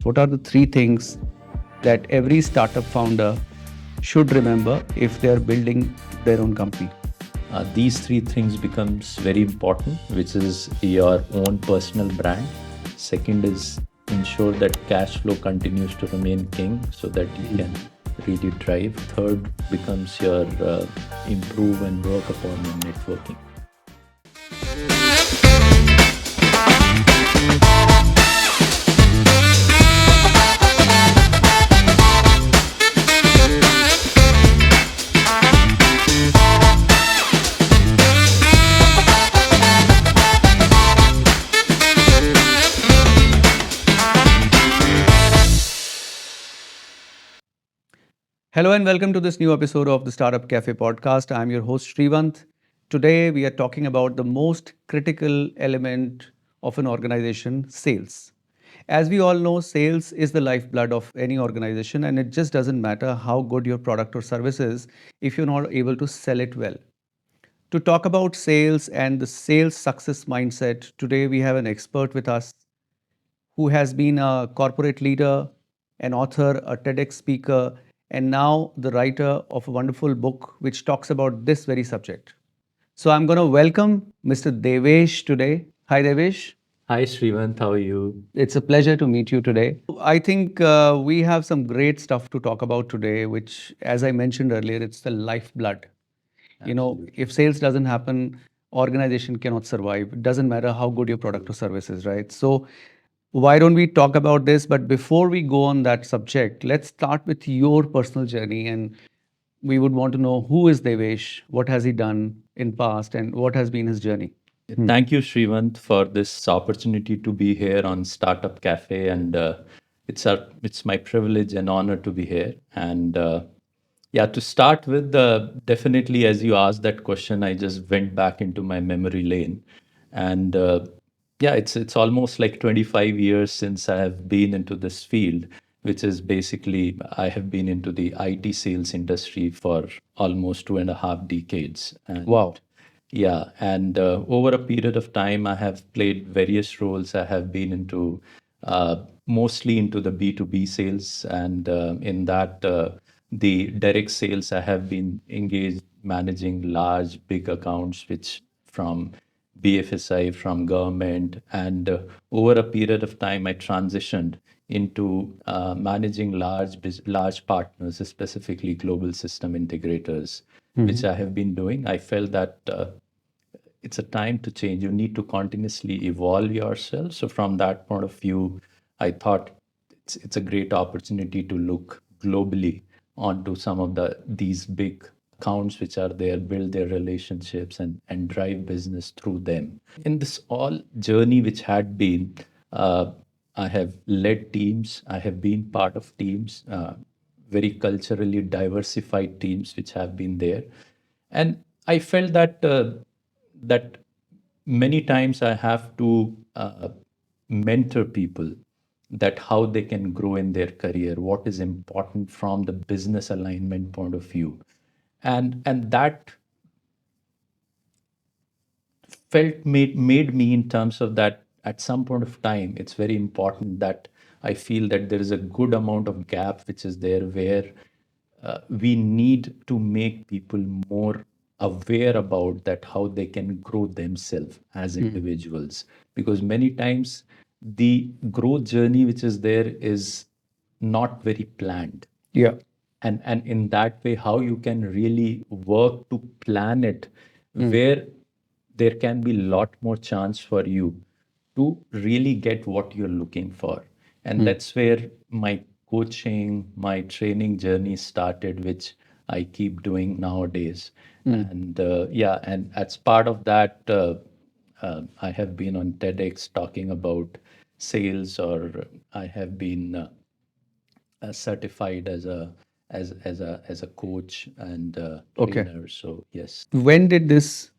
what are the three things that every startup founder should remember if they are building their own company? These three things becomes very important, which is your own personal brand. Second is ensure that cash flow continues to remain king so that you can really drive. Third becomes your improve and work upon your networking. Hello and welcome to this new episode of the Startup Cafe podcast. I'm your host Sriwant. Today we are talking about the most critical element of an organization, sales. As we all know, sales is the lifeblood of any organization, and it just doesn't matter how good your product or service is if you're not able to sell it well. To talk about sales and the sales success mindset, today we have an expert with us who has been a corporate leader, an author, a TEDx speaker, and now the writer of a wonderful book which talks about this very subject. So I'm going to welcome Mr. Devesh today. Hi, Devesh. Hi Sriwant, how are you? It's a pleasure to meet you today. I think we have some great stuff to talk about today, which, as I mentioned earlier, it's the lifeblood. If sales doesn't happen, organization cannot survive. It doesn't matter how good your product or service is, right? So why don't we talk about this? But before we go on that subject, let's start with your personal journey, and we would want to know who is Devesh, what has he done in past, and what has been his journey. Thank you, Sriwant, for this opportunity to be here on Startup Cafe, and it's my privilege and honor to be here. And yeah, to start with, definitely as you asked that question, I just went back into my memory lane, and yeah, it's almost like 25 years since I have been into this field, which is basically I have been into the IT sales industry for almost 2.5 decades, and Wow. yeah, and over a period of time, I have played various roles. I have been into mostly into the B2B sales, and in that, the direct sales, I have been engaged managing large, big accounts, which from BFSI, from government, and over a period of time, I transitioned into managing large partners, specifically global system integrators, which I have been doing. I felt that it's a time to change. You need to continuously evolve yourself. So from that point of view, I thought it's a great opportunity to look globally onto some of these big accounts which are there, build their relationships and drive business through them. In this all journey which had been, I have led teams, I have been part of teams, very culturally diversified teams which have been there. And I felt that many times I have to mentor people that how they can grow in their career, what is important from the business alignment point of view, and that felt made me in terms of that at some point of time it's very important that I feel that there is a good amount of gap which is there where we need to make people more aware about that how they can grow themselves as individuals, because many times the growth journey which is there is not very planned, Yeah. and in that way how you can really work to plan it where there can be a lot more chance for you to really get what you're looking for. And that's where my coaching, my training journey started, which I keep doing nowadays. And yeah, and as part of that, I have been on TEDx talking about sales, or I have been certified as a coach and Okay. trainer. So yes. When did this,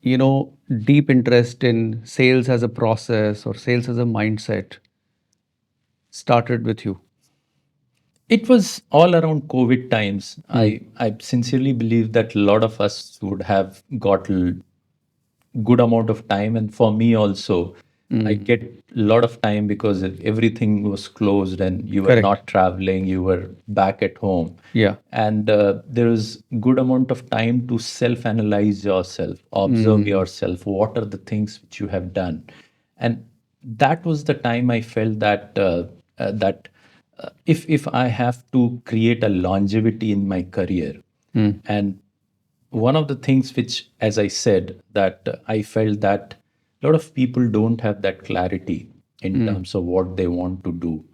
deep interest in sales as a process or sales as a mindset started with you? It was all around COVID times. I sincerely believe that a lot of us would have got good amount of time, and for me also, I get a lot of time because everything was closed and you were Correct. not traveling, you were back at home. Yeah. And there is good amount of time to self-analyze yourself, observe yourself, what are the things which you have done. And that was the time I felt that if I have to create a longevity in my career, and one of the things which, as I said, that I felt that a lot of people don't have that clarity in terms of what they want to do,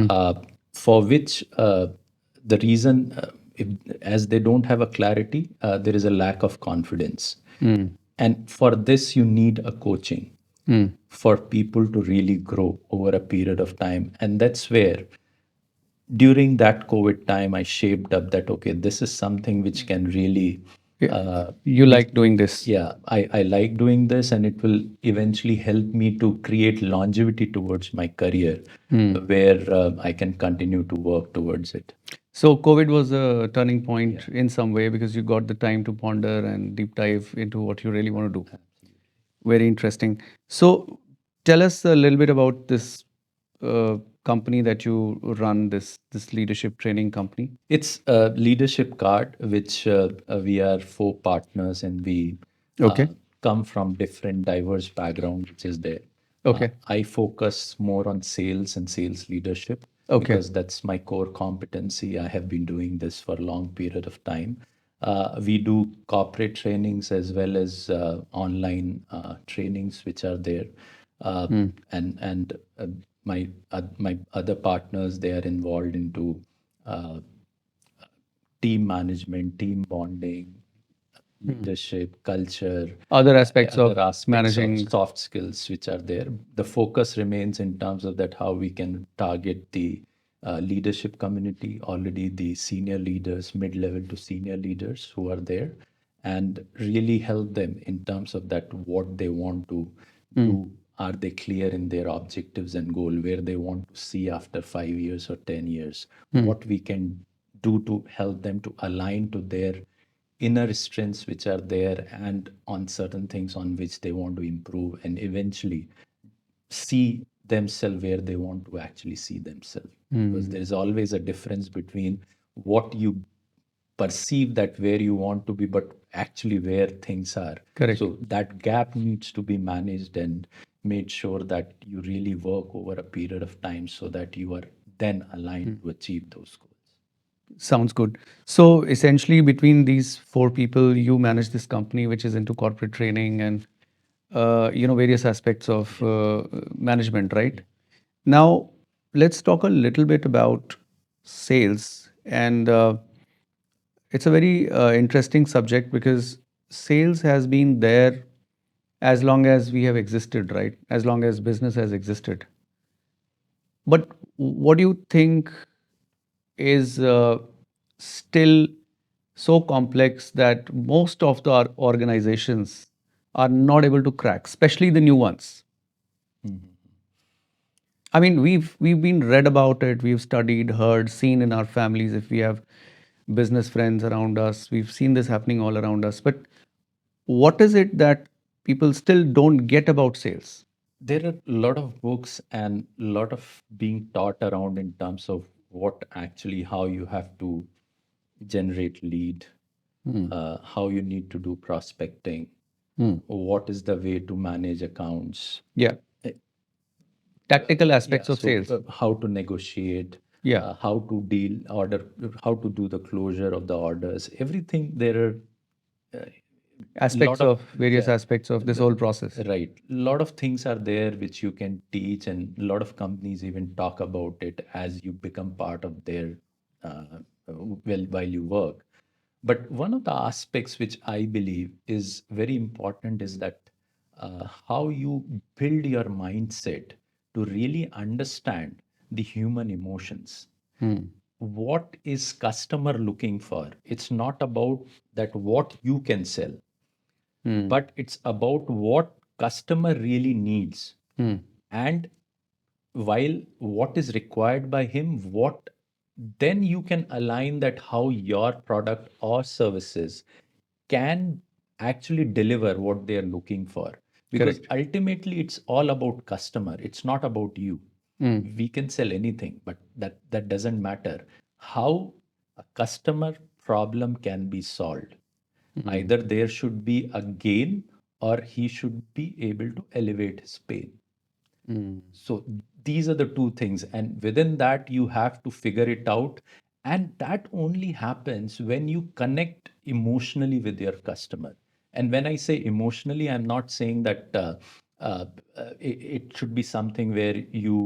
uh, for which the reason, if, as they don't have a clarity, there is a lack of confidence. And for this, you need a coaching for people to really grow over a period of time. And that's where during that COVID time, I shaped up that, okay, this is something which can really, Yeah. You which, like doing this. yeah, I like doing this, and it will eventually help me to create longevity towards my career, where I can continue to work towards it. So COVID was a turning point in some way because you got the time to ponder and deep dive into what you really want to do. Very interesting. So tell us a little bit about this company that you run, this leadership training company. It's a leadership card, which we are four partners, and we Okay. come from different diverse background, which is there. Okay. I focus more on sales and sales leadership Okay. because that's my core competency. I have been doing this for a long period of time. We do corporate trainings as well as online trainings, which are there. Uh, and my other partners, they are involved into uh, team management, team bonding, leadership, culture, Other aspects of other aspects of managing. soft skills which are there. The focus remains in terms of that how we can target the leadership community, already the senior leaders, mid-level to senior leaders who are there, and really help them in terms of that what they want to do. Are they clear in their objectives and goal, where they want to see after 5 years or 10 years? What we can do to help them to align to their inner strengths which are there, and on certain things on which they want to improve, and eventually see themselves where they want to actually see themselves. Because there is always a difference between what you perceive that where you want to be, but actually where things are. Correct. So that gap needs to be managed and made sure that you really work over a period of time so that you are then aligned to achieve those goals. Sounds good. So essentially, between these four people, you manage this company which is into corporate training and various aspects of management, right? Now, let's talk a little bit about sales, and it's a very interesting subject because sales has been there as long as we have existed, right? As long as business has existed. But what do you think is still so complex that most of the organizations are not able to crack, especially the new ones? I mean, we've been read about it, we've studied, heard, seen in our families. If we have business friends around us, we've seen this happening all around us. But what is it that people still don't get about sales? There are a lot of books and a lot of being taught around in terms of what actually how you have to generate lead, how you need to do prospecting, what is the way to manage accounts. Yeah, Uh, tactical yeah, aspects of so sales. how to negotiate, Yeah, how to deal order, how to do the closure of the orders. Everything there are lot aspects of, of various yeah, aspects of this whole process. right, lot of things are there which you can teach, and a lot of companies even talk about it as you become part of their well while you work. But one of the aspects which I believe is very important is that how you build your mindset to really understand the human emotions. What is customer looking for? It's not about that what you can sell, but it's about what customer really needs. And while what is required by him, what then you can align that how your product or services can actually deliver what they are looking for. because Correct. ultimately it's all about customer. It's not about you. Mm. We can sell anything, but that doesn't matter. How a customer problem can be solved. Mm. Either there should be a gain or he should be able to elevate his pain. Mm. So these are the two things, and within that, you have to figure it out. And that only happens when you connect emotionally with your customer. And when I say emotionally, I'm not saying that uh, it should be something where you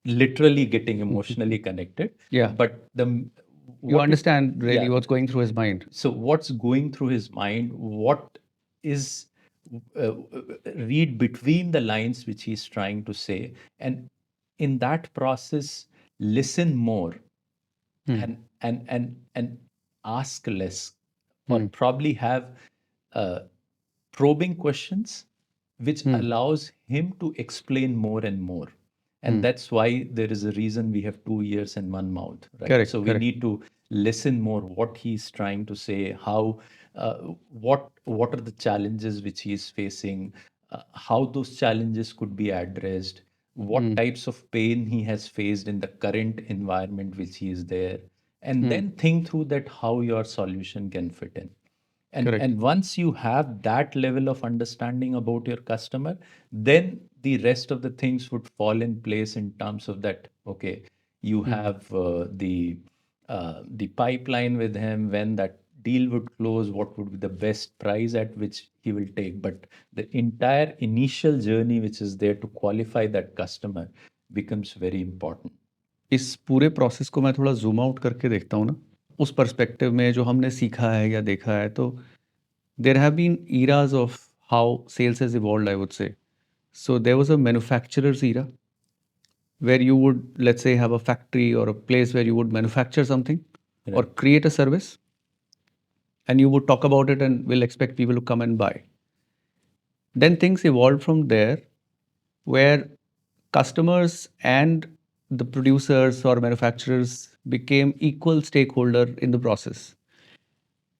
literally getting emotionally connected, Yeah. but You what it, understand really yeah, what's going through his mind. so what's going through his mind, what is read between the lines which he's trying to say, and in that process listen more, Mm. and ask less, or Mm. probably have uh, probing questions which Mm. allows him to explain more and more. And Mm. that's why there is a reason we have two ears and one mouth, right? So Correct. we Correct. need to listen more what he's trying to say, how what are the challenges which he is facing, how those challenges could be addressed, what Mm. types of pain he has faced in the current environment which he is there, and Mm. then think through that how your solution can fit in. and Correct. and once you have that level of understanding about your customer, then the rest of the things would fall in place in terms of that, okay, you Mm. have the pipeline with him, when that deal would close, what would be the best price at which he will take. But the entire initial journey which is there to qualify that customer becomes very important. इस पूरे process को मैं थोड़ा zoom out करके देखता हूँ ना, उस पर्सपेक्टिव में जो हमने सीखा है या देखा है, तो there have been eras of how sales has evolved, I would say. So there was a manufacturer's era where you would, let's say, have a factory or a place where you would manufacture something or Right. create a service, and you would talk about it and will expect people to come and buy. Then things evolved from there where customers and the producers or manufacturers became equal stakeholder in the process,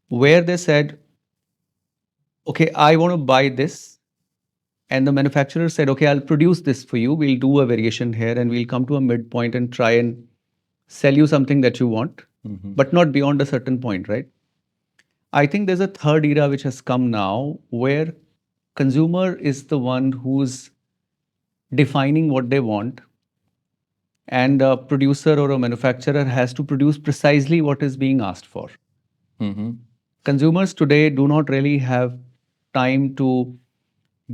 where they said, okay, I want to buy this, and the manufacturer said, okay, I'll produce this for you, we'll do a variation here and we'll come to a midpoint and try and sell you something that you want, Mhm. but not beyond a certain point, right? I think there's a third era which has come now where consumer is the one who's defining what they want, and a producer or a manufacturer has to produce precisely what is being asked for. Mhm. Consumers today do not really have time to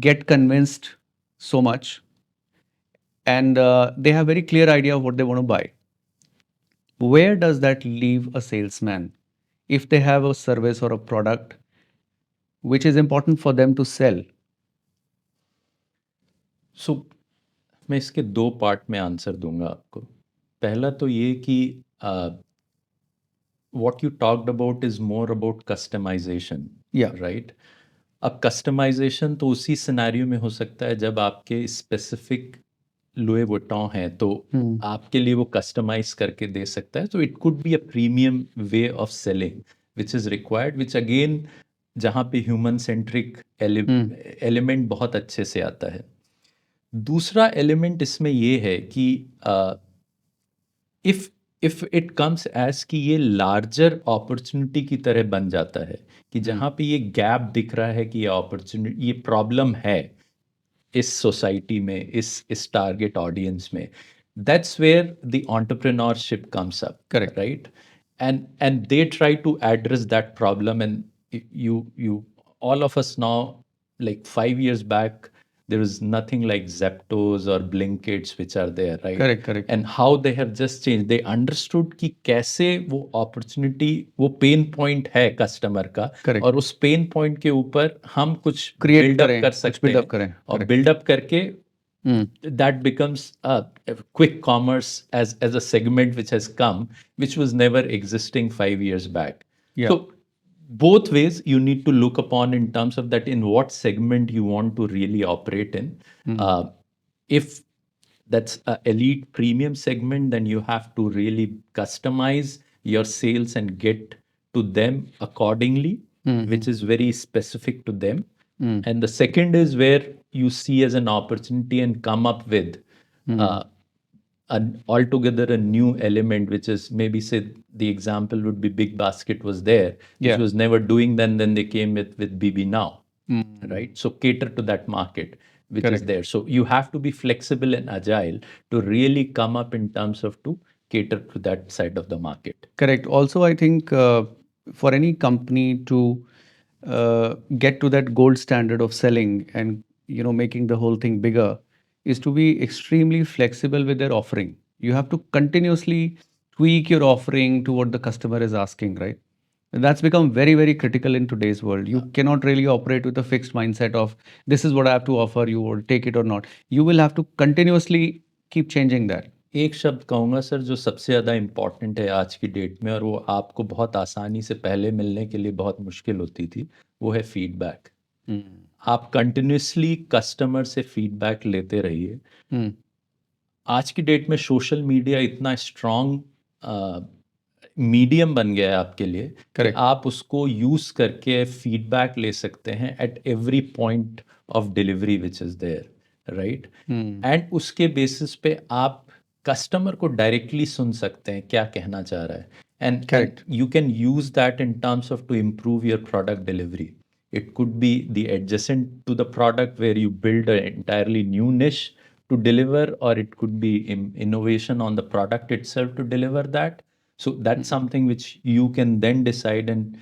get convinced so much, and they have very clear idea of what they want to buy. Where does that leave a salesman if they have a service or a product which is important for them to sell? सो मैं इसके दो part में answer दूंगा आपको। पहला तो ये कि what you talked about is more about customization, Yeah. right? अब कस्टमाइजेशन तो उसी सिनेरियो में हो सकता है जब आपके स्पेसिफिक लुए वुइटन है, तो Hmm. आपके लिए वो कस्टमाइज करके दे सकता है। तो it could be a premium way of selling which is required, which again जहाँ पे ह्यूमन सेंट्रिक Hmm. एलिमेंट बहुत अच्छे से आता है। दूसरा एलिमेंट इसमें ये है कि if if it comes as कि ये लार्जर अपॉर्चुनिटी की तरह बन जाता है, कि Hmm. जहाँ पे ये गैप दिख रहा है कि ये अपॉर्चुनिटी, ये प्रॉब्लम है इस सोसाइटी में, इस टारगेट ऑडियंस में, that's where the entrepreneurship comes up, Correct. Right? And they try to address that problem. And you all of us now, like 5 years back, there was nothing like Zeptos or Blinkits which are there, right? Correct. Correct. And how they have just changed, they understood कि कैसे वो opportunity, वो pain point है customer का, Correct. और उस pain point के ऊपर हम कुछ क्रिएट बिल्डअप करें, कर कुछ सकते बिल्डअप हैं, करें। और करेक्ट। बिल्डअप करके Hmm. that becomes a quick commerce as a segment which has come, which was never existing 5 years back. Yeah. So both ways you need to look upon in terms of that, in what segment you want to really operate in. Hmm. If that's a elite premium segment, then you have to really customize your sales and get to them accordingly, Hmm. which is very specific to them. Hmm. And the second is where you see as an opportunity and come up with uh, an altogether a new element, which is maybe say the example would be Big Basket was there, which Yeah. was never doing then they came with BB Now, Mm. right? So cater to that market which is Correct. there. So you have to be flexible and agile to really come up in terms of to cater to that side of the market. Correct. Also, I think for any company to get to that gold standard of selling and making the whole thing bigger is to be extremely flexible with their offering. You have to continuously tweak your offering to what the customer is asking, right? And that's become very, very critical in today's world. You cannot really operate with a fixed mindset of this is what I have to offer you or take it or not. You will have to continuously keep changing that. एक शब्द कहूँगा sir जो सबसे ज़्यादा important है आज की date में और वो आपको बहुत आसानी से पहले मिलने के लिए बहुत मुश्किल होती थी, वो है फीडबैक। आप कंटिन्यूसली कस्टमर से फीडबैक लेते रहिए। Hmm. आज की डेट में सोशल मीडिया इतना स्ट्रॉन्ग मीडियम बन गया है आपके लिए कि Correct. आप उसको यूज़ करके फीडबैक ले सकते हैं at every point of delivery which is there, right? Hmm. And उसके बेसिस पे आप कस्टमर को डायरेक्टली सुन सकते हैं क्या कहना चाह रहा है, and Correct. You can use that in terms of to improve your product delivery. It could be the adjacent to the product where you build an entirely new niche to deliver, or it could be innovation on the product itself to deliver that. So that's something which you can then decide and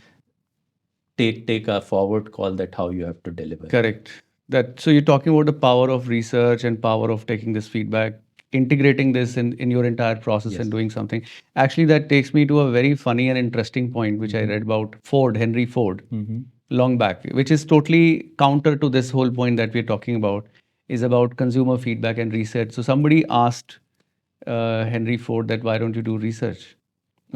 take a forward call that how you have to deliver. Correct. That so you're talking about the power of research and power of taking this feedback, integrating this in your entire process Yes. and doing something. Actually, that takes me to a very funny and interesting point which I read about Ford, Henry Ford, long back, which is totally counter to this whole point that we're talking about, is about consumer feedback and research. So somebody asked Henry Ford that why don't you do research?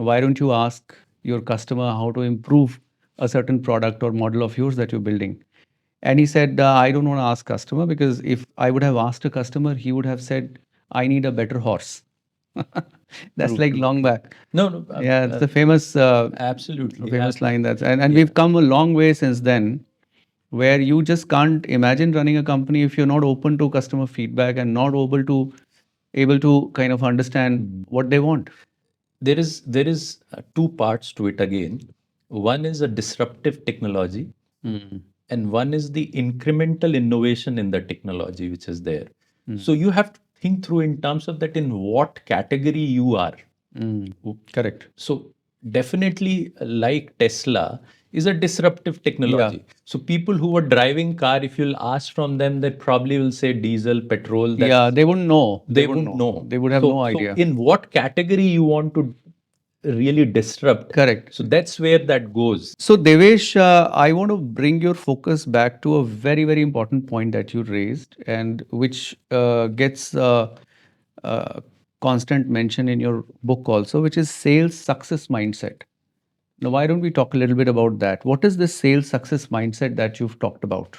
Why don't you ask your customer how to improve a certain product or model of yours that you're building? And he said, I don't want to ask customer because if I would have asked a customer, he would have said, I need a better horse. That's True, like true. long back. No, Yeah, it's the famous absolutely. famous line that's and Yeah. we've come a long way since then where you just can't imagine running a company if you're not open to customer feedback and not able to kind of understand what they want. There is two parts to it again. One is a disruptive technology, and one is the incremental innovation in the technology which is there. So you have to think through in terms of that in what category you are. Correct. So definitely like Tesla is a disruptive technology. So people who are driving car, if you'll ask from them, they probably will say diesel, petrol. Yeah, they wouldn't know. They wouldn't know. They would have no So idea. in what category you want to really disrupt? Correct. So that's where that goes. So, Devesh, I want to bring your focus back to a very, very important point that you raised and which gets constant mention in your book also, which is sales success mindset. Now, why don't we talk a little bit about that? What is this sales success mindset that you've talked about?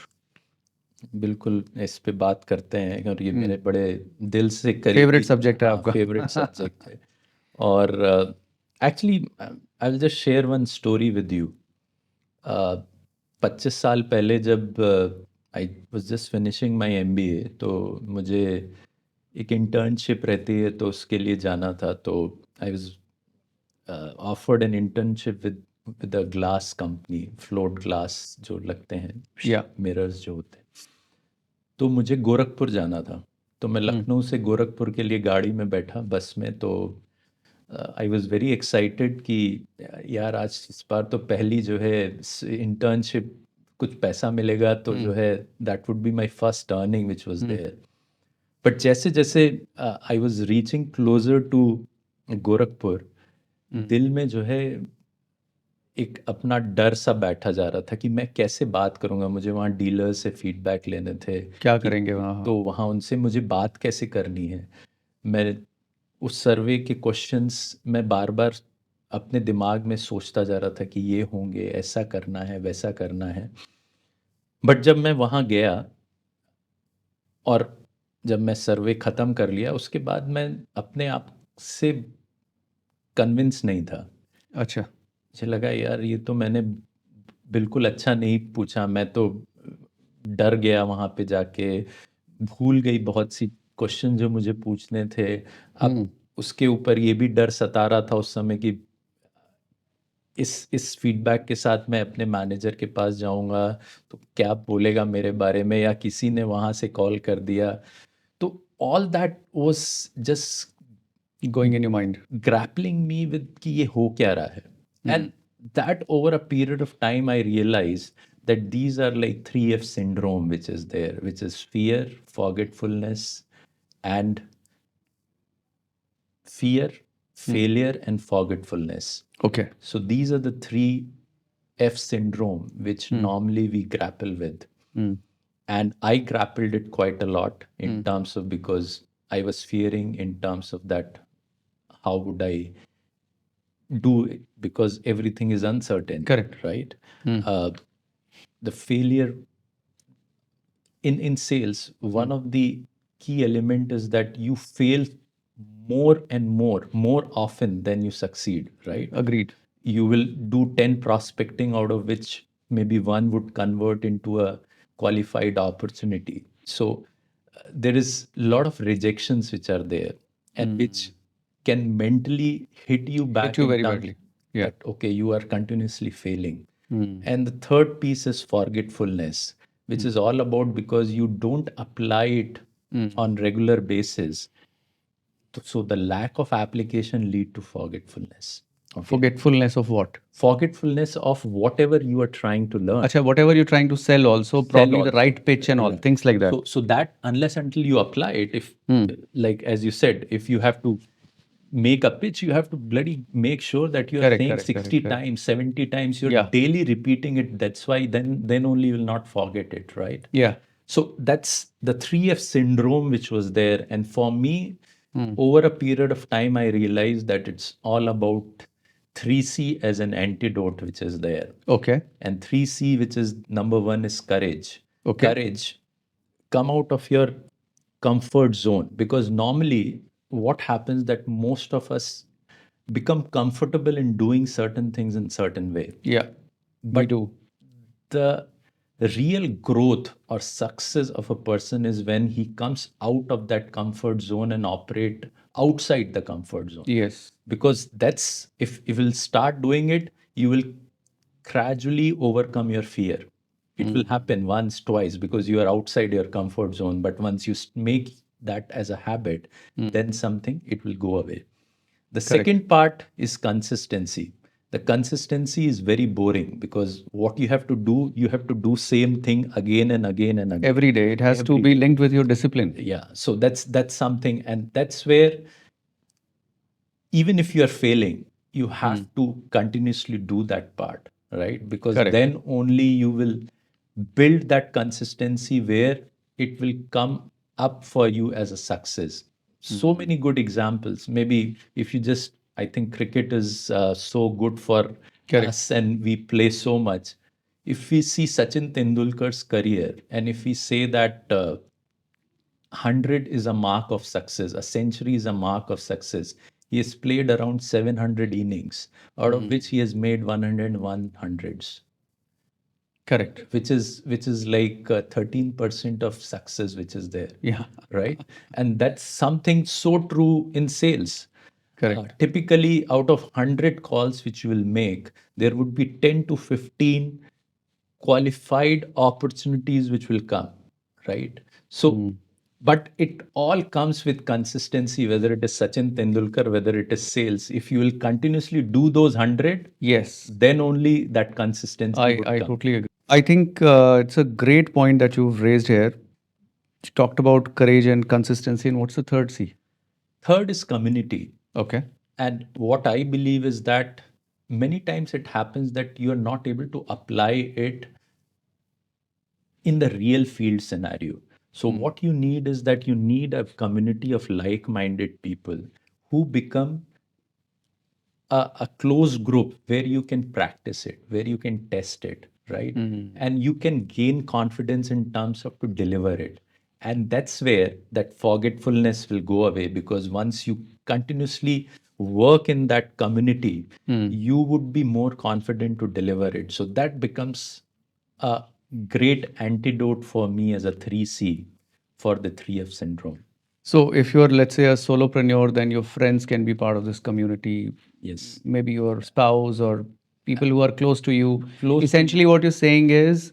बिल्कुल इस पे बात करते हैं और ये मेरे बड़े दिल से करीबी Favorite subject है आपका. फेवरेट सब्जेक्ट है. और actually I will just share one story with you. 25 साल पहले जब I was just finishing my MBA, तो मुझे एक इंटर्नशिप रहती है तो उसके लिए जाना था. तो I was offered an internship with a glass company, float glass जो लगते हैं, Yeah. मिरर्स जो होते हैं. तो मुझे गोरखपुर जाना था. तो मैं लखनऊ से गोरखपुर के लिए गाड़ी में बैठा बस में. तो आई वॉज वेरी एक्साइटेड कि यार आज इस बार तो पहली जो है इंटर्नशिप, कुछ पैसा मिलेगा तो जो है that would be my first earning which was there. But जैसे जैसे I was reaching closer to Gorakhpur, दिल में जो है एक अपना डर सा बैठा जा रहा था कि मैं कैसे बात करूंगा. मुझे वहाँ डीलर से फीडबैक लेने थे क्या कि करेंगे वहाँ? तो वहाँ उनसे मुझे बात कैसे करनी है. मैं उस सर्वे के क्वेश्चंस मैं बार बार अपने दिमाग में सोचता जा रहा था कि ये होंगे, ऐसा करना है, वैसा करना है. बट जब मैं वहाँ गया और जब मैं सर्वे ख़त्म कर लिया, उसके बाद मैं अपने आप से कन्विंस नहीं था. अच्छा. मुझे लगा यार ये तो मैंने बिल्कुल अच्छा नहीं पूछा. मैं तो डर गया वहां पे जाके, भूल गई बहुत सी क्वेश्चन जो मुझे पूछने थे। अब उसके ऊपर ये भी डर सता रहा था उस समय कि इस फीडबैक के साथ मैं अपने मैनेजर के पास जाऊंगा तो क्या बोलेगा मेरे बारे में, या किसी ने वहां से कॉल कर दिया। तो all that was just Going in your mind. Grappling me with कि ये हो क्या रहा है। And that over a period of time I realise that these are like 3F syndrome which is there, which is fear, forgetfulness, and fear, failure, and forgetfulness. Okay. So these are the 3F syndrome which normally we grapple with. And I grappled it quite a lot in terms of, because I was fearing in terms of that, how would I do it? Because everything is uncertain. Correct. Right? The failure in sales, one of the key element is that you fail more and more often than you succeed, right? Agreed. You will do 10 prospecting, out of which maybe one would convert into a qualified opportunity. So there is a lot of rejections which are there, and which can mentally hit you Hit back you in very terms badly. Yeah. that, okay, you are continuously failing. And the third piece is forgetfulness, which is all about because you don't apply it on regular basis. So the lack of application lead to forgetfulness. Okay. Forgetfulness of what? Forgetfulness of whatever you are trying to learn. Acha, whatever you're trying to sell also, Sell probably the also. right pitch and all, Right. things like that. So that unless until you apply it, if like as you said, if you have to make a pitch, you have to bloody make sure that you are Correct, saying correct, 60 correct, correct. times, 70 times, you're Yeah. daily repeating it. That's why then only you will not forget it, right? Yeah. So that's the 3F syndrome which was there. And for me, over a period of time, I realized that it's all about 3C as an antidote, which is there. Okay. And 3C, which is number one, is courage. Okay. Courage. Come out of your comfort zone, because normally what happens that most of us become comfortable in doing certain things in certain way. Yeah. Me But too. the real growth or success of a person is when he comes out of that comfort zone and operate outside the comfort zone. Yes. Because that's, if you will start doing it, you will gradually overcome your fear. It will happen once, twice, because you are outside your comfort zone. But once you make that as a habit, then something, it will go away. The Correct. second part is consistency. The consistency is very boring, because what you have to do same thing again and again and again. Every day. It has to be linked with your discipline. Yeah. So that's something, and that's where even if you are failing, you have to continuously do that part, right? Because Correct. then only you will build that consistency where it will come up for you as a success. So many good examples. Maybe if you just, I think cricket is so good for Correct. us and we play so much. If we see Sachin Tendulkar's career, and if we say that 100 is a mark of success, a century is a mark of success. He has played around 700 innings, out of which he has made 101 hundreds. Correct. Which is like 13% of success which is there. Yeah. Right? And that's something so true in sales. Correct. Typically, out of 100 calls which you will make, there would be 10 to 15 qualified opportunities which will come, right? So, but it all comes with consistency, whether it is Sachin Tendulkar, whether it is sales. If you will continuously do those 100, Yes. then only that consistency would I come. totally agree. I think it's a great point that you've raised here. You talked about courage and consistency. And what's the third C? Third is community. Okay. And what I believe is that many times it happens that you are not able to apply it in the real field scenario. So, what you need is that you need a community of like minded people who become a close group where you can practice it, where you can test it, right? And you can gain confidence in terms of to deliver it. And that's where that forgetfulness will go away, because once you continuously work in that community, you would be more confident to deliver it. So that becomes a great antidote for me as a 3C for the 3F syndrome. So if you're, let's say, a solopreneur, then your friends can be part of this community, Yes. maybe your spouse or people who are close to you. Close to Essentially, what you're saying is,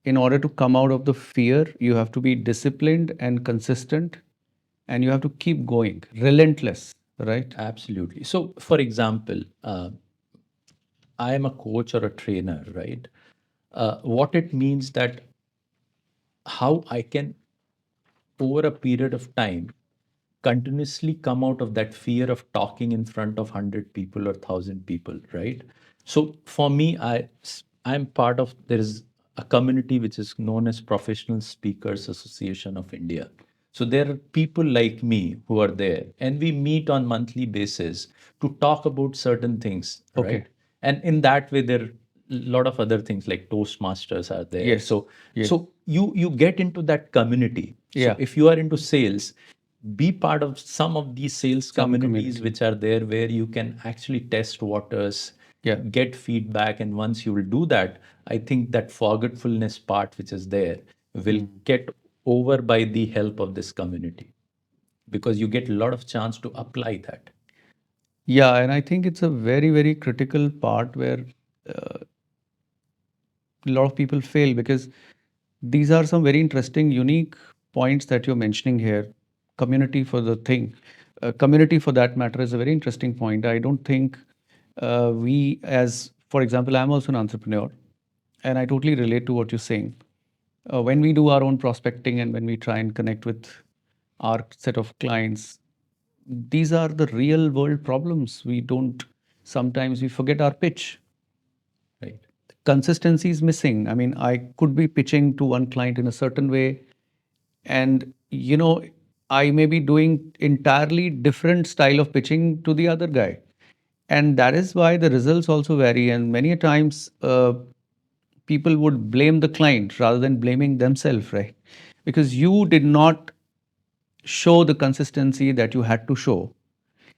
in order to come out of the fear, you have to be disciplined and consistent, and you have to keep going, relentless, right? absolutely. So, for example, I am a coach or a trainer, right? What it means that how I can, over a period of time, continuously come out of that fear of talking in front of 100 people or 1,000 people, right? So for me, I'm part of, there is a community which is known as Professional Speakers Association of India. So there are people like me who are there, and we meet on monthly basis to talk about certain things, Okay. right? And in that way, there are a lot of other things like Toastmasters are there. Yes. So Yes. so you get into that community. So Yeah. if you are into sales, be part of some of these sales Some communities community. which are there where you can actually test waters, Yeah. get feedback, and once you will do that, I think that forgetfulness part which is there will get over by the help of this community, because you get a lot of chance to apply that. Yeah, and I think it's a very, very critical part where uh, a lot of people fail because these are some very interesting, unique points that you're mentioning here. Community for the thing, community for that matter is a very interesting point. I don't think we, as for example, I'm also an entrepreneur, and I totally relate to what you're saying. When we do our own prospecting and when we try and connect with our set of clients, these are the real world problems. We don't, sometimes we forget our pitch. Right. Consistency is missing. I mean, I could be pitching to one client in a certain way, and I may be doing entirely different style of pitching to the other guy, and that is why the results also vary. And many a times, people would blame the client rather than blaming themselves, right? Because you did not show the consistency that you had to show.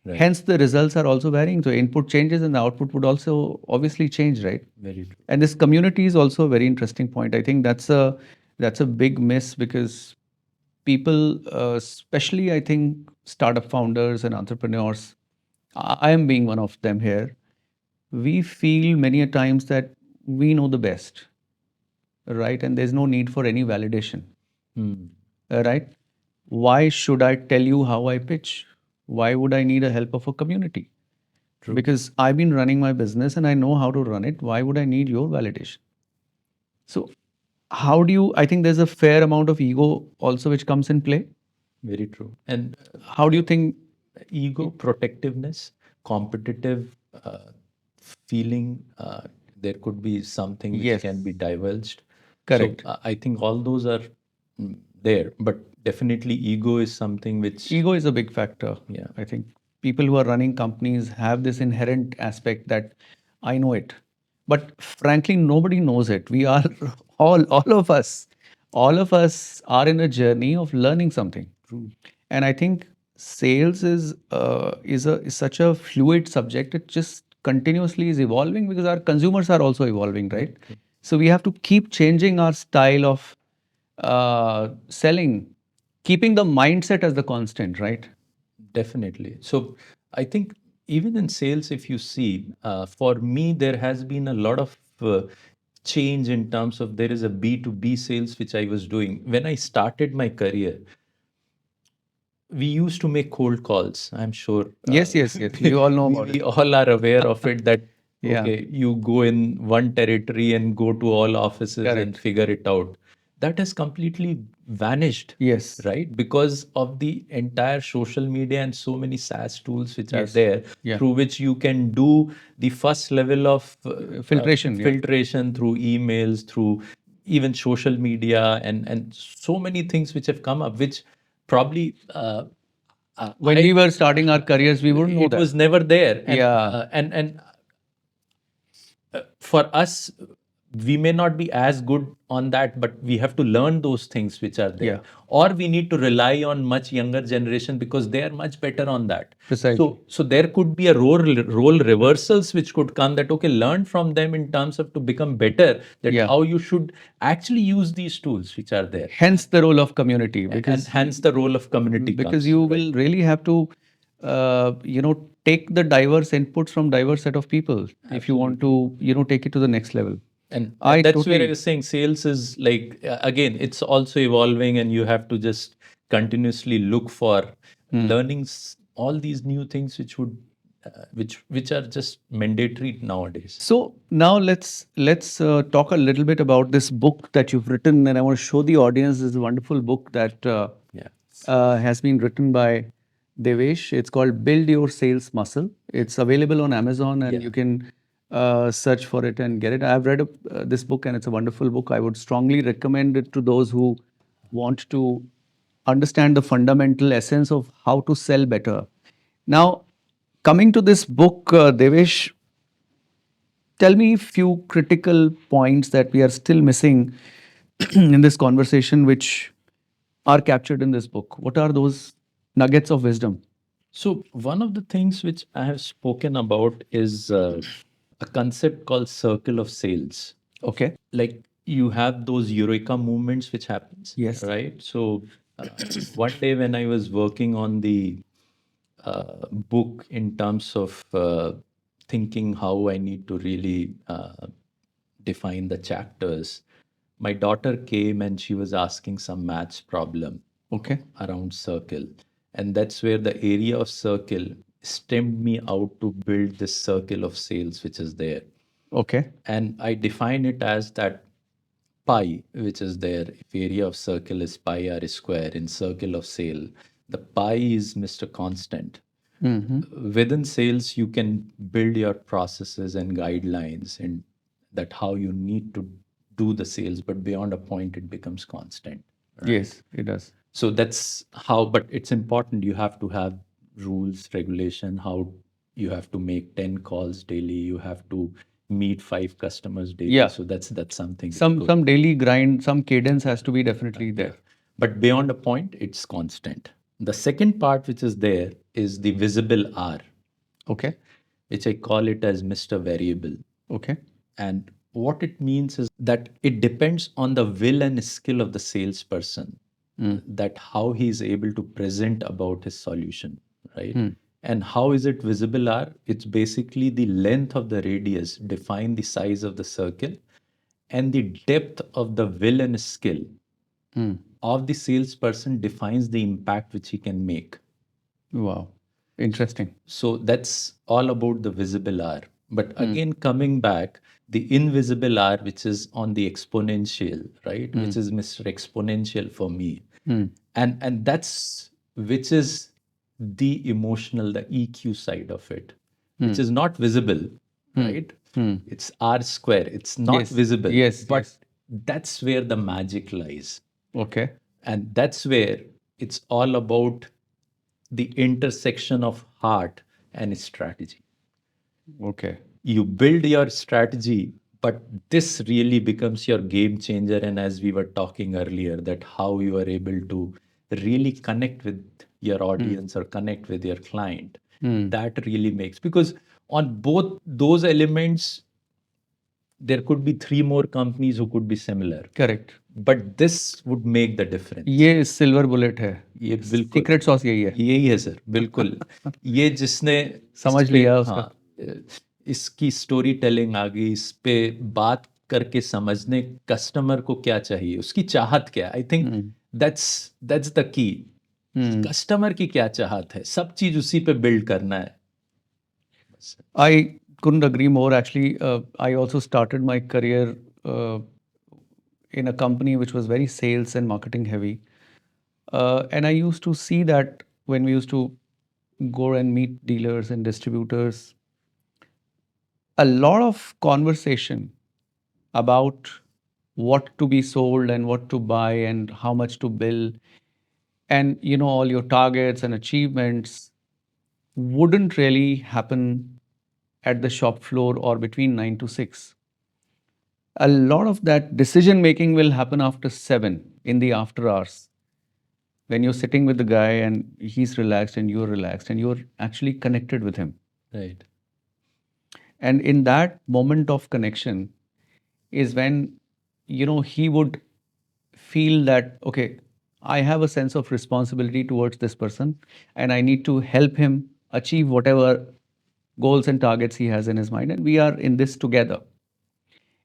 Right. Hence, the results are also varying. So, input changes and the output would also obviously change, right? Very true. And this community is also a very interesting point. I think that's a big miss because people, especially I think startup founders and entrepreneurs, I am being one of them here. We feel many a times that we know the best, right? And there's no need for any validation, Hmm. right? Why should I tell you how I pitch? Why would I need a help of a community? True. Because I've been running my business and I know how to run it. Why would I need your validation? So, how do you? I think there's a fair amount of ego also which comes in play. Very true. And How do you think? ego, protectiveness, competitive feeling, there could be something which Yes, can be divulged. So correct. I think all those are there, but definitely ego is something which, Ego is a big factor. yeah, I think people who are running companies have this inherent aspect that I know it. But frankly, nobody knows it. We are all of us are in a journey of learning something. true, And I think sales is such a fluid subject. It just continuously is evolving because our consumers are also evolving, very right? true, So we have to keep changing our style of selling, keeping the mindset as the constant, right? definitely. So I think even in sales, if you see, for me, there has been a lot of change in terms of there is a B2B sales which I was doing. When I started my career, we used to make cold calls. I'm sure Yes, yes, yes. We all know about we it. all are aware of it that, Yeah, okay, you go in one territory and go to all offices and correct. figure it out. That has completely vanished, Yes, right? Because of the entire social media and so many SaaS tools which are yes. there, Yeah. through which you can do the first level of Filtration, yeah. filtration through emails, through even social media, and so many things which have come up, which probably When we were starting our careers, we wouldn't know it that. was never there, Yeah, and for us, we may not be as good on that, but we have to learn those things which are there. Yeah. Or we need to rely on much younger generation because they are much better on that. Precisely. So there could be a role reversals which could come, that okay, learn from them in terms of to become better, that Yeah. how you should actually use these tools which are there. Hence the role of community, And because hence the role of community because comes, you right? will really have to take the diverse inputs from diverse set of people if you want to take it to the next level. And I that's where I totally was saying sales is like, again, it's also evolving, and you have to just continuously look for learning all these new things which would, which are just mandatory nowadays. So now let's talk a little bit about this book that you've written, and I want to show the audience this wonderful book that Yeah. has been written by Devesh. It's called Build Your Sales Muscle. It's available on Amazon, and Yeah. you can search for it and get it. I've read this book, and it's a wonderful book. I would strongly recommend it to those who want to understand the fundamental essence of how to sell better. Now, coming to this book, Devesh, tell me a few critical points that we are still missing in this conversation, which are captured in this book. What are those nuggets of wisdom? So one of the things which I have spoken about is a concept called circle of sales. Okay. Like, you have those eureka movements which happens, Yes. right? So one day when I was working on the book in terms of thinking how I need to really define the chapters, my daughter came and she was asking some maths problem Okay. around circle. And that's where the area of circle stemmed me out to build this circle of sales which is there. Okay. And I define it as that pi which is there. If area of circle is pi r square, in circle of sale, the pi is Mr. Constant. Within sales, you can build your processes and guidelines, and that how you need to do the sales, but beyond a point, it becomes constant. Right? Yes, it does. So that's how, but it's important. You have to have rules, regulation, how you have to make 10 calls daily. You have to meet 5 customers daily. Yeah. So that's something. Some daily grind, some cadence has to be definitely there. But beyond a point, it's constant. The second part which is there is the visible R, Okay. which I call it as Mr. Variable. Okay. And what it means is that it depends on the will and skill of the salesperson, that how he is able to present about his solution, right? And how is it visible are? It's basically the length of the radius define the size of the circle, and the depth of the will and skill of the salesperson defines the impact which he can make. Wow. Interesting. So that's all about the visible R. But again, coming back, the invisible R, which is on the exponential, right? Which is Mr. Exponential for me. And that's which is the emotional, the EQ side of it, which is not visible, right? It's R square. It's not Yes. visible. Yes, But yes. that's where the magic lies. Okay. And that's where it's all about the intersection of heart and strategy. Okay. You build your strategy, but this really becomes your game changer. And as we were talking earlier, that how you are able to really connect with your audience or connect with your client, that really makes, because on both those elements, there could be 3 more companies who could be similar, Correct. but this would make the difference. ये silver bullet है. ये बिल्कुल secret sauce यही है. यही है sir, बिल्कुल. ये जिसने समझ इस पे, लिया उसका. हाँ, इसकी स्टोरी टेलिंग आ गई, इस पे बात करके समझने कस्टमर को क्या चाहिए, उसकी चाहत क्या, I think that's the key. Customer की क्या चाहत है, सब चीज उसी पे बिल्ड करना है. I couldn't agree more. Actually, I also started my career in a company which was very sales and marketing heavy. And I used to see that when we used to go and meet dealers and distributors, a lot of conversation about what to be sold and what to buy and how much to bill, and all your targets and achievements wouldn't really happen at the shop floor or between 9 to 6. a lot of that decision making will happen after 7 in the after hours, when you're sitting with the guy and he's relaxed and you're relaxed and you're actually connected with him. Right. And in that moment of connection is when, he would feel that, okay, I have a sense of responsibility towards this person and I need to help him achieve whatever goals and targets he has in his mind. And we are in this together.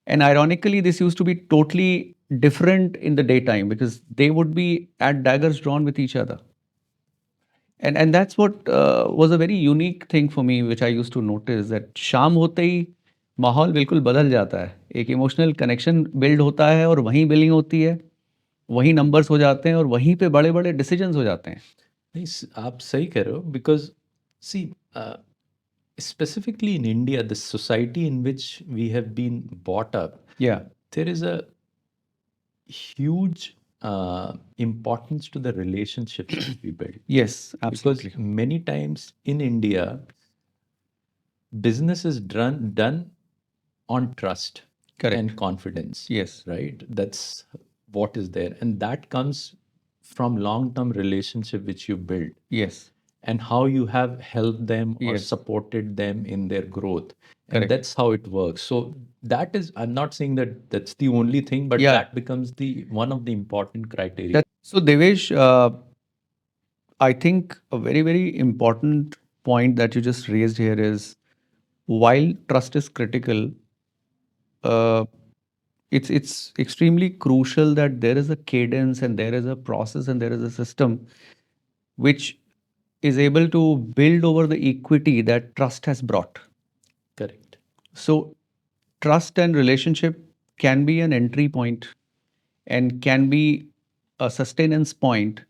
And ironically, this used to be totally different in the daytime because they would be at daggers drawn with each other. And that's what was a very unique thing for me, which I used to notice that शाम होते ही माहौल बिल्कुल बदल जाता है. एक emotional connection build होता है और वहीं बिलिंग होती है, वहीं नंबर्स हो जाते हैं और वहीं पे बड़े-बड़े डिसीजंस हो जाते हैं. नहीं, आप सही कह रहे हो, because see specifically in India, the society in which we have been brought up, Yeah. there is a huge importance to the relationships that we build. Yes, absolutely. Because many times in India, business is done on trust Correct. and confidence. Yes. Right? That's what is there. And that comes from long-term relationship which you build. Yes. And how you have helped them or Yes. supported them in their growth. And Correct. that's how it works. So that is, I'm not saying that that's the only thing, but Yeah. that becomes the one of the important criteria. So Devesh, I think a very, very important point that you just raised here is while trust is critical, uh, it's extremely crucial that there is a cadence and there is a process and there is a system which is able to build over the equity that trust has brought. Correct. So trust and relationship can be an entry point and can be a sustenance point.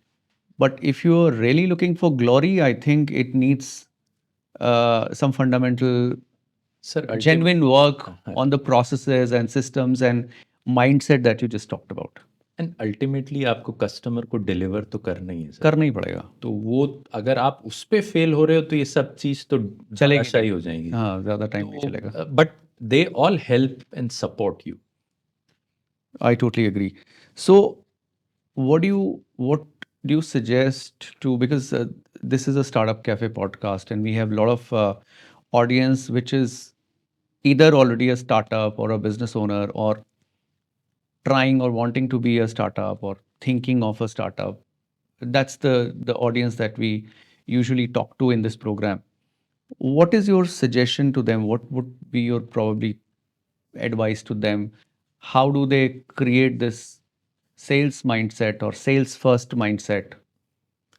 But if you're really looking for glory, I think it needs some fundamental, Sir, genuine work on the processes and systems and mindset that you just talked about. And ultimately आपको customer को deliver तो करना ही है sir. करना ही पड़ेगा. तो वो अगर आप उस पे फेल हो रहे हो तो ये सब चीज तो चलेगी धराशायी नहीं. हो जाएंगी. हाँ, ज़्यादा टाइम नहीं चलेगा. But they all help and support you. I totally agree. So, what do you suggest to, because this is a Startup Cafe podcast and we have a lot of audience which is either already a startup or a business owner or trying or wanting to be a startup or thinking of a startup. That's the audience that we usually talk to in this program. What is your suggestion to them? What would be your probably advice to them? How do they create this sales mindset or sales first mindset,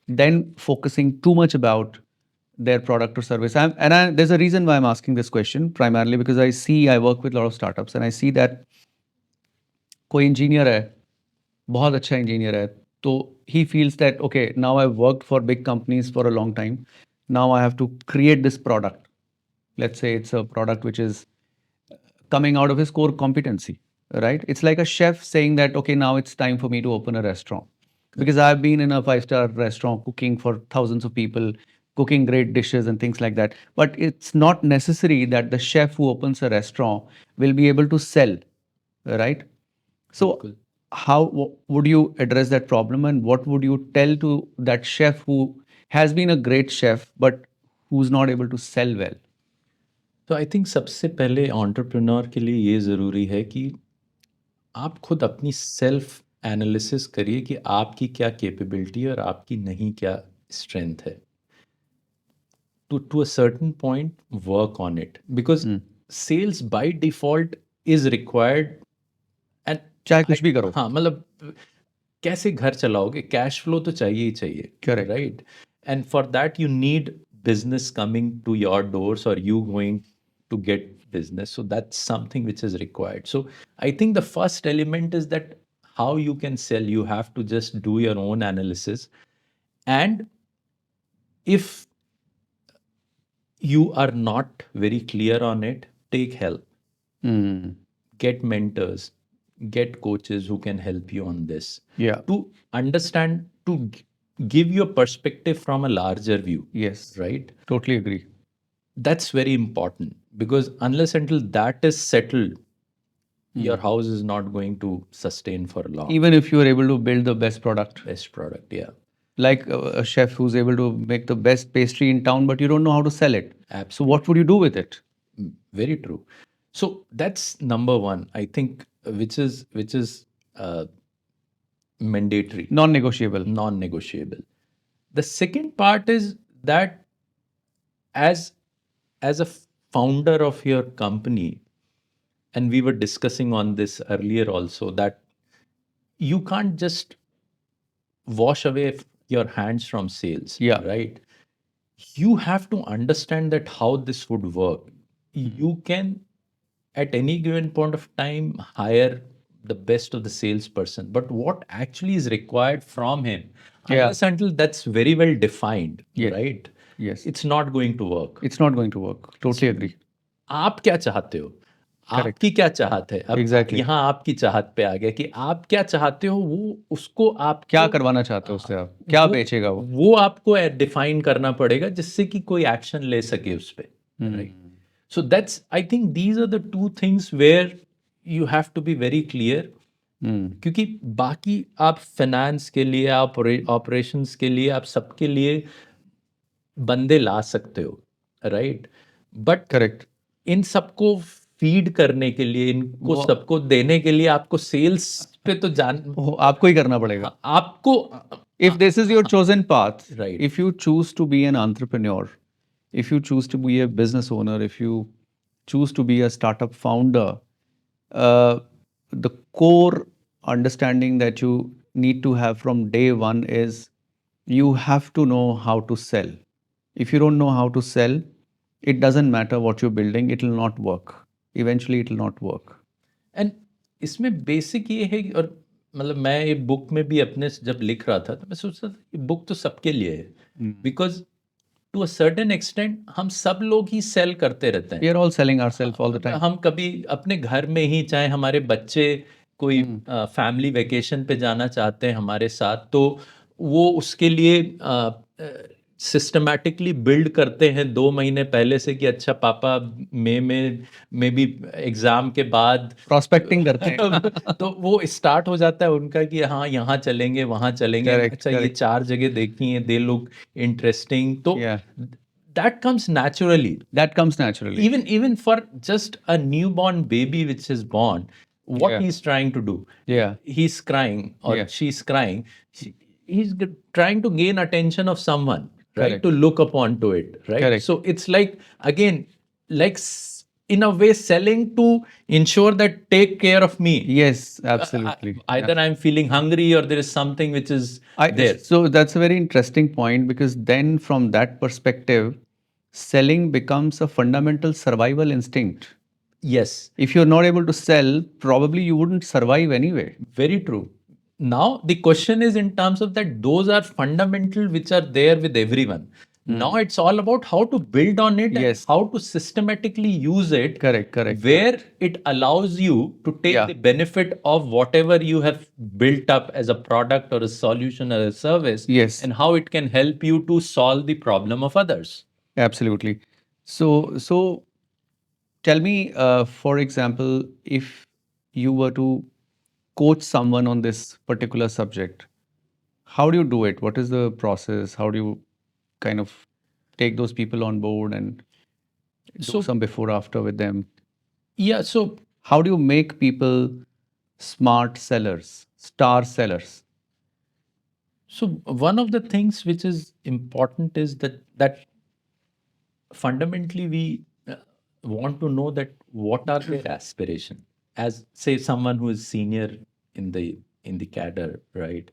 then focusing too much about their product or service? There's a reason why I'm asking this question, primarily because I work with a lot of startups and I see that कोई engineer है, बहुत अच्छा engineer है, तो he feels that, okay, now I've worked for big companies for a long time. Now I have to create this product. Let's say it's a product which is coming out of his core competency, right? It's like a chef saying that, okay, now it's time for me to open a restaurant. Because I've been in a five-star restaurant cooking for thousands of people, cooking great dishes and things like that. But it's not necessary that the chef who opens a restaurant will be able to sell, right? So, बिल्कुल. how would you address that problem, and what would you tell to that chef who has been a great chef but who's not able to sell well? तो I think सबसे पहले entrepreneur के लिए ये ज़रूरी है कि आप खुद अपनी सेल्फ एनालिसिस करिए कि आपकी क्या कैपेबिलिटी है और आपकी नहीं क्या स्ट्रेंथ है. To a certain point, work on it, because sales by default is required. And चाहे कुछ भी करो. हाँ, मतलब कैसे घर चलाओगे, कैश फ्लो तो चाहिए ही चाहिए. Correct. Right. And for that you need business coming to your doors or you going to get business. So that's something which is required. So I think the first element is that how you can sell. You have to just do your own analysis. And if you are not very clear on it, take help. Get mentors, get coaches who can help you on this. Yeah. To understand, to give you a perspective from a larger view. Yes. Right? Totally agree. That's very important, because unless until that is settled, your house is not going to sustain for long. Even if you are able to build the best product, Best product, yeah. like a chef who's able to make the best pastry in town, but you don't know how to sell it. So Absolutely. what would you do with it? Very true. So that's number one, I think, which is uh, mandatory, Non-negotiable. non-negotiable. The second part is that as as a founder of your company, and we were discussing on this earlier also, that you can't just wash away your hands from sales, Yeah. right? You have to understand that how this would work. You can at any given point of time hire the best of the salesperson, but what actually is required from him, Yeah. unless until that's very well defined, Yes. right, Yes. it's not going to work. It's not going to work. Totally agree. आप क्या चाहते हो, Correct. आपकी क्या चाहत है, अब Exactly. यहाँ आपकी चाहत पे आ गया कि आप क्या चाहते हो, वो उसको आपको क्या करवाना चाहते हो उससे आप? क्या बेचेगा वो? वो आपको डिफाइन करना पड़ेगा जिससे कि कोई एक्शन ले सके उस पे, right? So that's, I think these are the two things where you have to be very clear. क्योंकि बाकी आप फाइनेंस के लिए, आप ऑपरेशंस के लिए, आप सबके लिए बंदे ला सकते हो, राइट? But Correct. इन सबको फीड करने के लिए, इनको वो सबको देने के लिए आपको सेल्स पे तो जान, वो आपको ही करना पड़ेगा. आपको, If this is your chosen path, Right. if you choose to be an entrepreneur, if you choose to be a business owner, if you choose to be a startup founder, uh, the core understanding that you need to have from day one is you have to know how to sell. If you don't know how to sell, it doesn't matter what you're building, it will not work. Eventually, it will not work. And इसमें basic ये है और मतलब मैं ये book में भी अपने जब लिख रहा था तो मैं सोच रहा था ये बुक तो सबके लिए है, because to a certain extent हम सब लोग ही सेल करते रहते We हैं. are all selling ourselves all the time. हम कभी अपने घर में ही, चाहे हमारे बच्चे कोई फैमिली वेकेशन पे जाना चाहते हैं हमारे साथ, तो वो उसके लिए सिस्टमैटिकली बिल्ड करते हैं 2 महीने पहले से कि अच्छा पापा मई में भी एग्जाम के बाद Prospecting करते हैं. तो वो स्टार्ट हो जाता है उनका कि हाँ यहाँ चलेंगे, वहाँ चलेंगे, Correct, अच्छा ये correct. 4 जगह देखी हैं, दे लुक इंटरेस्टिंग, तो Yeah. that comes naturally. That comes naturally. Even for just a newborn baby which is born, what Yeah. he's trying to do, Yeah. he's crying or Yeah. she's crying, he's trying to gain attention of someone, right? Correct. To look upon to it, right? Correct. So it's like, again, like in a way selling to ensure that take care of me. Yes, absolutely. Either I'm feeling hungry or there is something which is there. So that's a very interesting point because then from that perspective, selling becomes a fundamental survival instinct. Yes. If you're not able to sell, probably you wouldn't survive anyway. Very true. Now the question is in terms of that those are fundamental which are there with everyone. Now it's all about how to build on it Yes. and how to systematically use it. Correct, correct. Where it allows you to take Yeah. the benefit of whatever you have built up as a product or a solution or a service. Yes. And how it can help you to solve the problem of others. Absolutely. So tell me, for example, if you were to coach someone on this particular subject, how do you do it? What is the process? How do you kind of take those people on board and do So some before after with them? yeah, so How do you make people smart sellers, star sellers? So one of the things which is important is that fundamentally we want to know that what are their aspiration, as say someone who is senior in the cadre, right?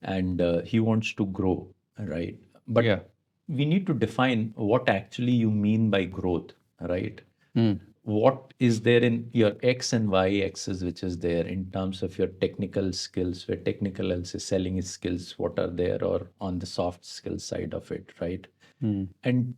And he wants to grow, right? But Yeah. we need to define what actually you mean by growth, right? Hmm. What is there in your X and Y axis, which is there in terms of your technical skills, where technical is selling skills, what are there, or on the soft skills side of it, right? And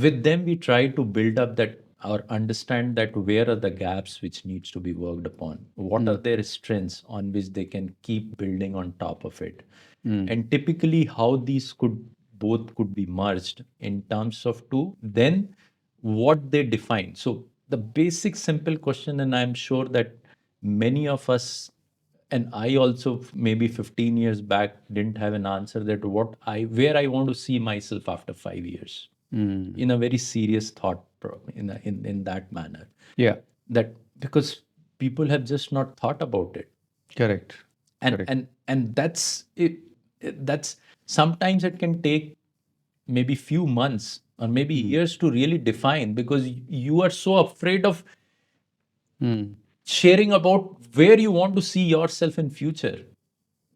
with them, we try to build up that or understand that where are the gaps which needs to be worked upon, what are their strengths on which they can keep building on top of it, and typically how these could be merged in terms of two then what they define. So the basic simple question, and I'm sure that many of us, and I also maybe 15 years back didn't have an answer, that where I want to see myself after 5 years, in a very serious thought in that manner. Yeah. That because people have just not thought about it. Correct. and Correct. and and that's it. That's sometimes it can take maybe few months or maybe years to really define, because you are so afraid of Mm. sharing about where you want to see yourself in future,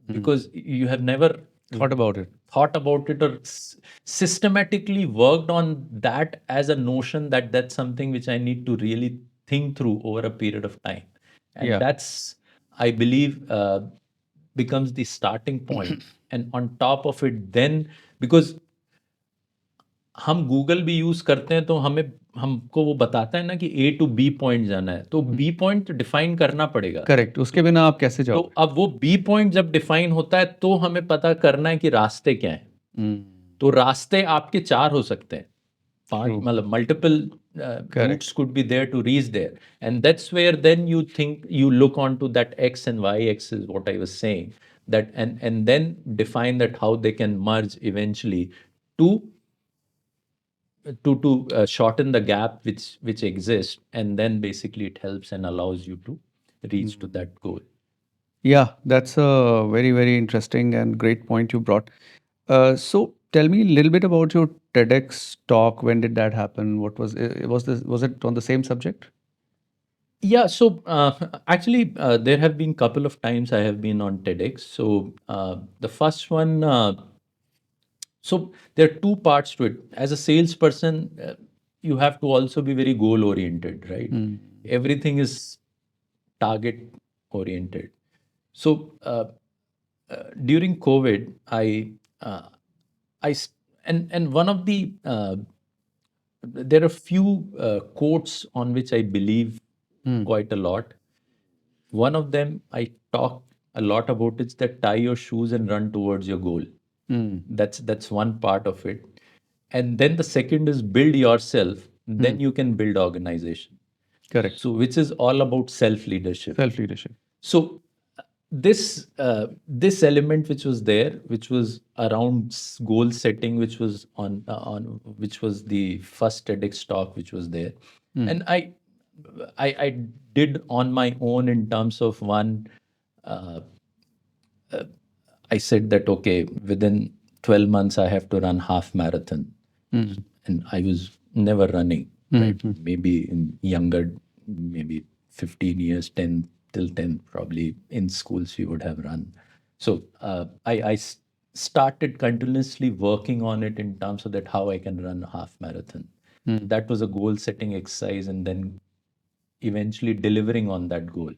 because you have never Thought about it. thought about it or systematically worked on that as a notion that that's something which I need to really think through over a period of time. And Yeah. that's, I believe, becomes the starting point. And on top of it, then, because हम Google भी use करते हैं, तो हमें हमको वो बताता है ना कि ए टू बी पॉइंट जाना है, तो बी पॉइंट डिफाइन करना पड़ेगा। करेक्ट, उसके बिना आप कैसे तो जाओगे? अब वो बी पॉइंट जब डिफाइन होता है, तो हमें पता करना है कि रास्ते क्या हैं। Mm. तो रास्ते आपके चार हो सकते हैं, पांच, True. मतलब multiple Correct. routes could be there to reach there. And that's where then you think, you look onto that x and y axis, what I was saying, that and then define that how they can merge eventually to shorten the gap which exists, and then basically it helps and allows you to reach to that goal. Yeah, that's a very, very interesting and great point you brought. So tell me a little bit about your TEDx talk. When did that happen? What was it? Was it on the same subject? Yeah, so actually, there have been couple of times I have been on TEDx. So the first one, so there are two parts to it. As a salesperson, you have to also be very goal oriented, right? Everything is target oriented. So during COVID, uh, and one of the there are few quotes on which I believe quite a lot. One of them I talk a lot about, is that tie your shoes and run towards your goal. Mm. That's one part of it. And then the second is build yourself, then you can build organization. Correct. So which is all about self leadership. Self leadership. So this element which was there, which was around goal setting, which was on which was the first TEDx talk which was there, and I did on my own in terms of one. Uh, I said that okay, within 12 months I have to run half marathon, and I was never running, right? Maybe in younger, maybe 15 years, 10 till 10, probably in schools we would have run. So I started continuously working on it in terms of that how I can run a half marathon. That was a goal setting exercise, and then eventually delivering on that goal.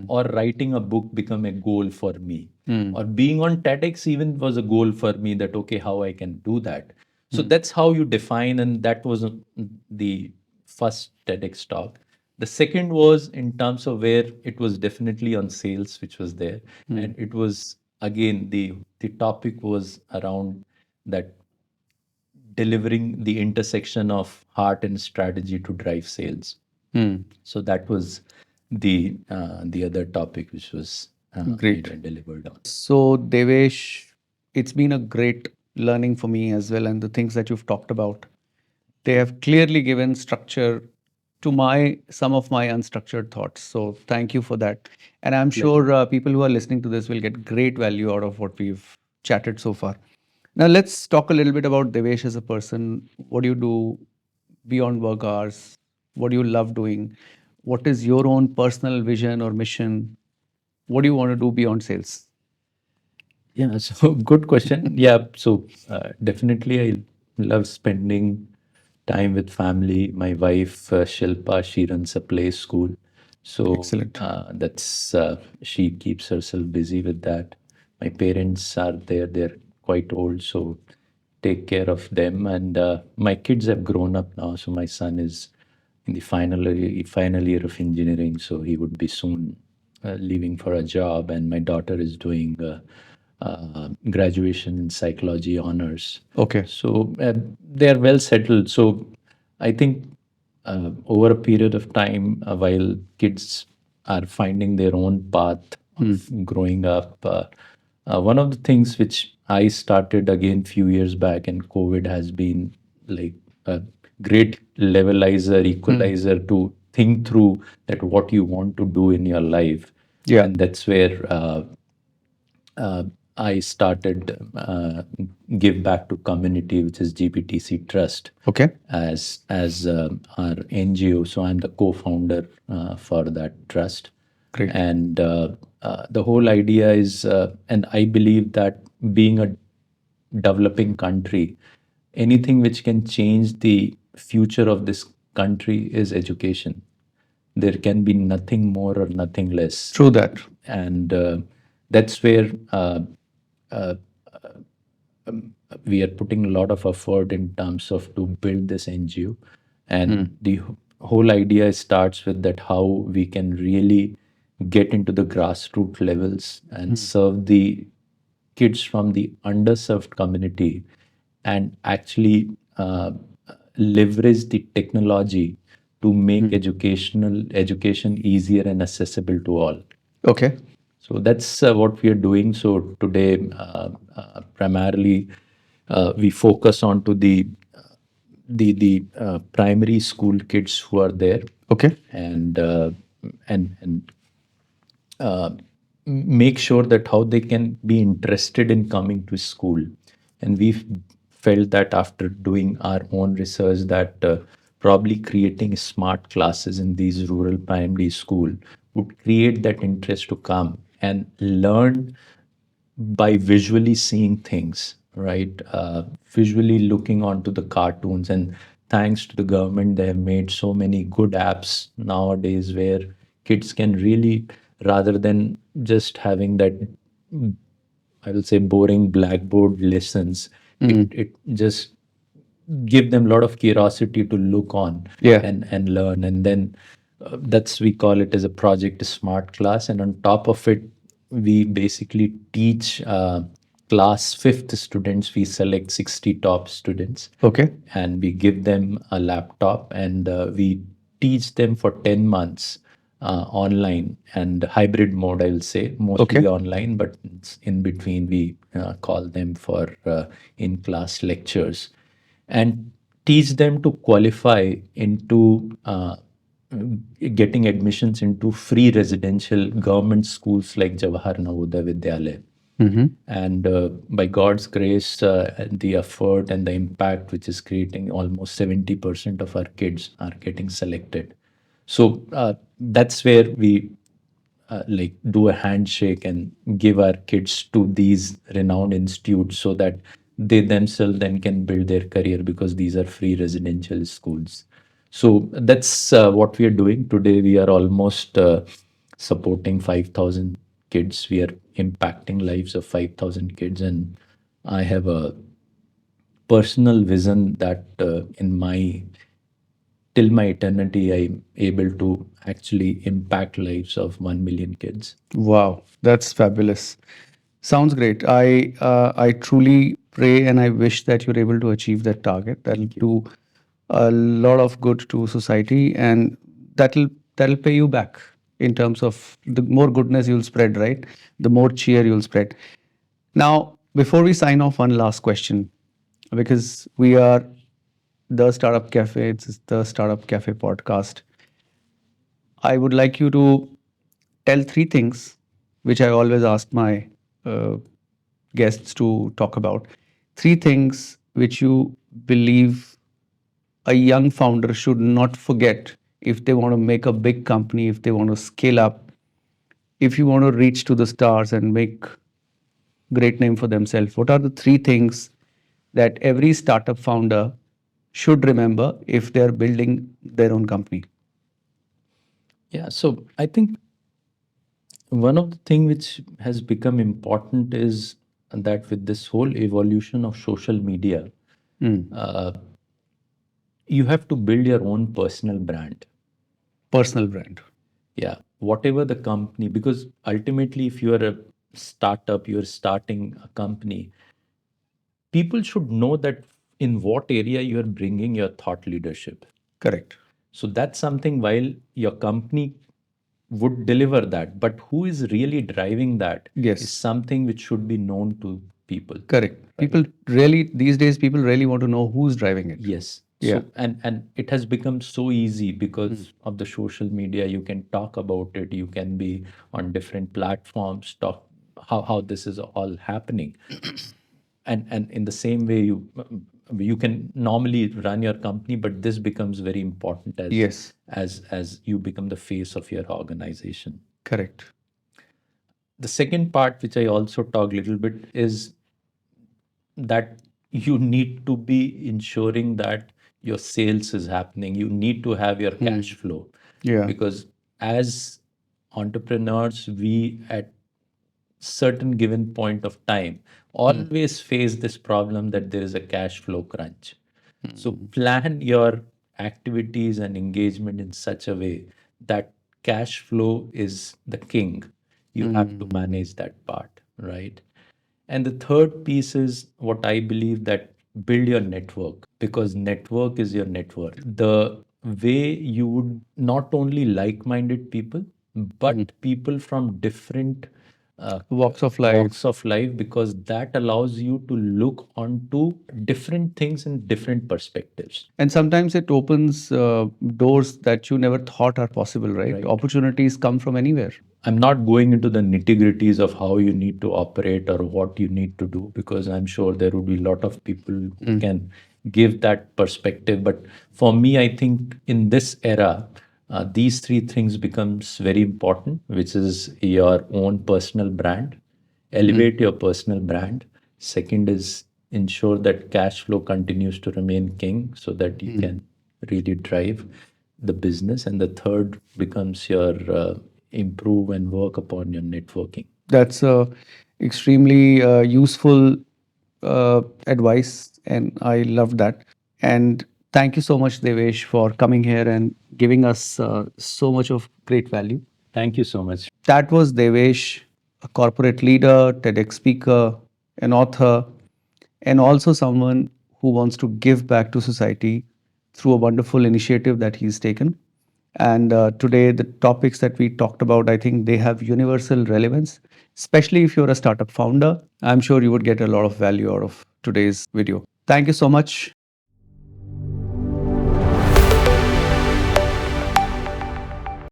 Or writing a book become a goal for me, or being on TEDx even was a goal for me, that okay, how I can do that. So that's how you define, and that was the first TEDx talk. The second was in terms of where it was definitely on sales, which was there, and it was again the topic was around that delivering the intersection of heart and strategy to drive sales. So that was the other topic which was Great. I delivered on. So, Devesh, it's been a great learning for me as well, and the things that you've talked about, they have clearly given structure to my some of my unstructured thoughts. So, thank you for that. And I'm sure people who are listening to this will get great value out of what we've chatted so far. Now, let's talk a little bit about Devesh as a person. What do you do beyond work hours? What do you love doing? What is your own personal vision or mission? What do you want to do beyond sales? Yeah, so good question. Yeah, so definitely I love spending time with family. My wife, Shilpa, she runs a play school. So Excellent. that's she keeps herself busy with that. My parents are there, they're quite old, so take care of them. And my kids have grown up now, so my son is in the final year of engineering, so he would be soon leaving for a job. And my daughter is doing graduation in psychology honors. Okay. So they are well settled. So I think over a period of time, while kids are finding their own path of growing up, one of the things which I started again few years back, and COVID has been like a great levelizer, equalizer to think through that what you want to do in your life, Yeah. and that's where uh, I started Give Back to Community, which is GPTC Trust, Okay. as our NGO. So I'm the co-founder for that trust, Great. and the whole idea is, and I believe that being a developing country, anything which can change the future of this country is education. There can be nothing more or nothing less, True that. and that's where we are putting a lot of effort in terms of to build this NGO. And the whole idea starts with that how we can really get into the grassroots levels and serve the kids from the underserved community, and actually leverage the technology to make education easier and accessible to all. Okay. So that's what we are doing. So today, primarily, we focus on to the primary school kids who are there, Okay. and and make sure that how they can be interested in coming to school. And we've felt that after doing our own research that probably creating smart classes in these rural primary school would create that interest to come and learn by visually seeing things, right? Visually looking onto the cartoons. And thanks to the government, they have made so many good apps nowadays where kids can really, rather than just having that, I will say, boring blackboard lessons, it just give them a lot of curiosity to look on Yeah. and learn. And then that's we call it as a project smart class. And on top of it, we basically teach class fifth students. We select 60 top students, Okay. and we give them a laptop, and we teach them for 10 months online and hybrid mode, I will say, mostly Okay. online, but in between we call them for in-class lectures, and teach them to qualify into getting admissions into free residential government schools like Jawahar Navodaya Vidyalaya. And by God's grace, and the effort and the impact which is creating, almost 70% of our kids are getting selected. So that's where we like do a handshake and give our kids to these renowned institutes so that they themselves then can build their career, because these are free residential schools. So that's what we are doing today. We are almost supporting 5,000 kids. We are impacting lives of 5,000 kids, and I have a personal vision that in my till my eternity, I'm able to actually impact lives of 1 million kids. Wow, that's fabulous. Sounds great. I truly pray and I wish that you're able to achieve that target. That'll do a lot of good to society, and that'll pay you back in terms of the more goodness you'll spread, right? The more cheer you'll spread. Now, before we sign off, one last question, because we are the Startup Cafe. It's the Startup Cafe podcast. I would like you to tell three things which I always ask my uh, guests to talk about. Three things which you believe a young founder should not forget if they want to make a big company, if they want to scale up, if you want to reach to the stars and make great name for themselves. What are the three things that every startup founder should remember if they're building their own company? Yeah, so I think one of the thing which has become important is that with this whole evolution of social media, uh, you have to build your own personal brand. Personal brand. Yeah, whatever the company, because ultimately, if you are a startup, you're starting a company, people should know that in what area you are bringing your thought leadership. Correct. So that's something, while your company would deliver that, but who is really driving that is Yes. something which should be known to people. Correct. Right. People really, these days, people really want to know who's driving it. Yes. Yeah. So, and it has become so easy because of the social media. You can talk about it. You can be on different platforms, talk how this is all happening. And in the same way, you can normally run your company, but this becomes very important as Yes. as you become the face of your organization. Correct. The second part, which I also talk a little bit, is that you need to be ensuring that your sales is happening. You need to have your cash flow, Yeah. because as entrepreneurs, we at certain given point of time always face this problem that there is a cash flow crunch. So plan your activities and engagement in such a way that cash flow is the king. You have to manage that part, right? And the third piece is what I believe, that build your network, because network is your net worth. The way you would not only like-minded people, but people from different Walks of life. walks of life, because that allows you to look onto different things in different perspectives. And sometimes it opens doors that you never thought are possible, right? Right. Opportunities come from anywhere. I'm not going into the nitty-gritties of how you need to operate or what you need to do, because I'm sure there would be a lot of people who can give that perspective. But for me, I think in this era, these three things becomes very important, which is your own personal brand, elevate your personal brand. Second is ensure that cash flow continues to remain king so that you can really drive the business. And the third becomes your improve and work upon your networking. That's extremely useful advice, and I love that. And thank you so much, Devesh, for coming here and giving us so much of great value. Thank you so much. That was Devesh, a corporate leader, TEDx speaker, an author, and also someone who wants to give back to society through a wonderful initiative that he's taken. And today, the topics that we talked about, I think they have universal relevance, especially if you're a startup founder. I'm sure you would get a lot of value out of today's video. Thank you so much.